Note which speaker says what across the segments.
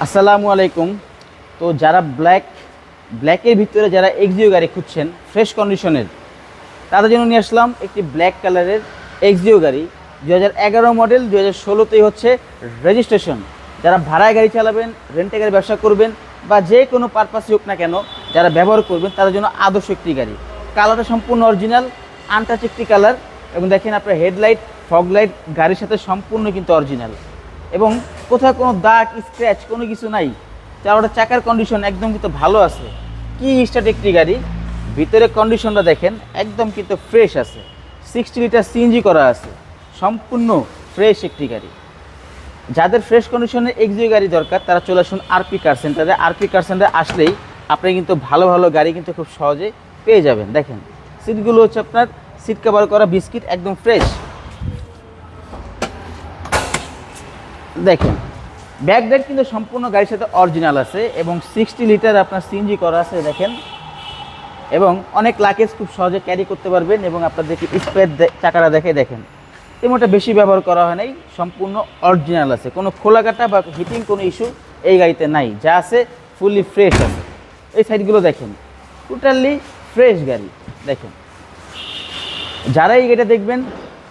Speaker 1: আসসালামু আলাইকুম। তো যারা ব্ল্যাকের ভিতরে যারা এক্সিও গাড়ি খুঁজছেন ফ্রেশ কন্ডিশনের, তাদের জন্য নিয়ে আসলাম একটি ব্ল্যাক কালারের এক্সিও গাড়ি। 2011 মডেল, 2016তেই হচ্ছে রেজিস্ট্রেশন। যারা ভাড়ায় গাড়ি চালাবেন, রেন্টে গাড়ি ব্যবসা করবেন বা যে কোনো পারপাসে হোক না কেন যারা ব্যবহার করবেন তাদের জন্য আদর্শ একটি গাড়ি। কালারটা সম্পূর্ণ অরিজিনাল, আনটাচ একটি কালার। এবং দেখেন আপনার হেডলাইট, ফগ লাইট গাড়ির সাথে সম্পূর্ণ কিন্তু অরিজিনাল, এবং কোথাও কোনো দাগ স্ক্র্যাচ কোনো কিছু নাই। চারটা চাকার কন্ডিশন একদম কিন্তু ভালো আছে। কি স্টার্ট একটি গাড়ি, ভিতরে কন্ডিশনটা দেখেন একদম কিন্তু ফ্রেশ আছে। 60 লিটার সিএনজি করা আছে, সম্পূর্ণ ফ্রেশ একটি গাড়ি। যাদের ফ্রেশ কন্ডিশনের এক্সিও গাড়ি দরকার তারা চলে আসুন আরপি কার সেন্টারে। আরপি কার সেন্টারে আসলেই আপনি কিন্তু ভালো ভালো গাড়ি কিন্তু খুব সহজে পেয়ে যাবেন। দেখেন সিটগুলো হচ্ছে আপনার সিট কভার করা বিস্কিট, একদম ফ্রেশ। দেখেন ব্যাকডেক কিন্তু সম্পূর্ণ গাড়ির সাথে অরিজিনাল আছে, এবং 60 লিটার আপনার সিএনজি করা আছে দেখেন। এবং অনেক লাগেজ খুব সহজে ক্যারি করতে পারবেন। এবং আপনাদেরকে স্পেয়ার চাকাটা দেখেন তেমনটা বেশি ব্যবহার করা হয় নাই, সম্পূর্ণ অরিজিনাল আছে। কোনো খোলাকাটা বা হিটিং কোনো ইস্যু এই গাড়িতে নাই, যা আছে ফুললি ফ্রেশ আছে। এই সাইডগুলো দেখেন টোটালি ফ্রেশ গাড়ি। দেখেন যারা এই গাড়িটা দেখবেন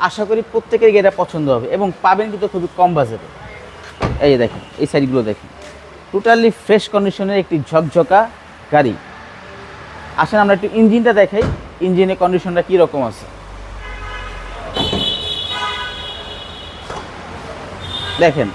Speaker 1: আশা করি প্রত্যেকের গাড়িটা পছন্দ হবে, এবং পাবেন কিন্তু খুবই কম বাজেটে। এই যে দেখেন এই সাইডগুলো দেখেন টোটালি ফ্রেশ কন্ডিশনের একটি ঝকঝকা গাড়ি। আসেন আমরা একটু ইঞ্জিনটা দেখাই, ইঞ্জিনের কন্ডিশনটা কীরকম আছে। দেখেন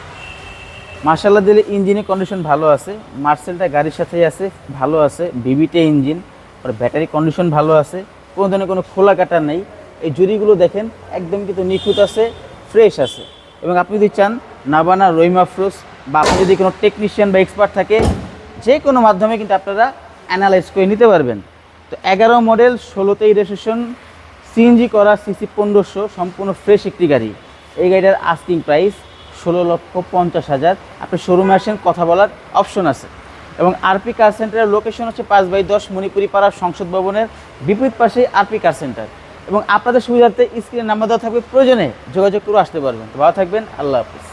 Speaker 1: মার্শাল্লাহ দিলে ইঞ্জিনের কন্ডিশন ভালো আছে। মার্সেলটা গাড়ির সাথেই আছে, ভালো আছে। ভিভিটে ইঞ্জিন, আর ব্যাটারি কন্ডিশন ভালো আছে, কোনো ধরনের কোনো খোলা কাটা নেই। এই জুড়িগুলো দেখেন একদম কিন্তু নিখুঁত আছে, ফ্রেশ আছে। এবং আপনি যদি চান নাবানা, রহিমা আফরোজ, বা আপনি যদি কোনো টেকনিশিয়ান বা এক্সপার্ট থাকে, যে কোনো মাধ্যমে কিন্তু আপনারা অ্যানালাইজ করে নিতে পারবেন। তো 11 মডেল, 16তেই রেজিস্ট্রেশন, সিএনজি করা, সিসি 1500, সম্পূর্ণ ফ্রেশ একটি গাড়ি। এই গাড়িটার আস্কিং প্রাইস 16,50,000। আপনি শোরুমে আসেন, কথা বলার অপশন আছে। এবং আরপি কার সেন্টারের লোকেশন হচ্ছে 5/10 মণিপুরি পাড়া সংসদ ভবনের বিপরীত পাশেই আরপি কার সেন্টার। এবং আপনাদের সুবিধার্থে স্ক্রিনে নাম্বার দেওয়া থাকবে, প্রয়োজনে যোগাযোগ করে আসতে পারবেন। তো ভালো থাকবেন, আল্লাহ হাফিজ।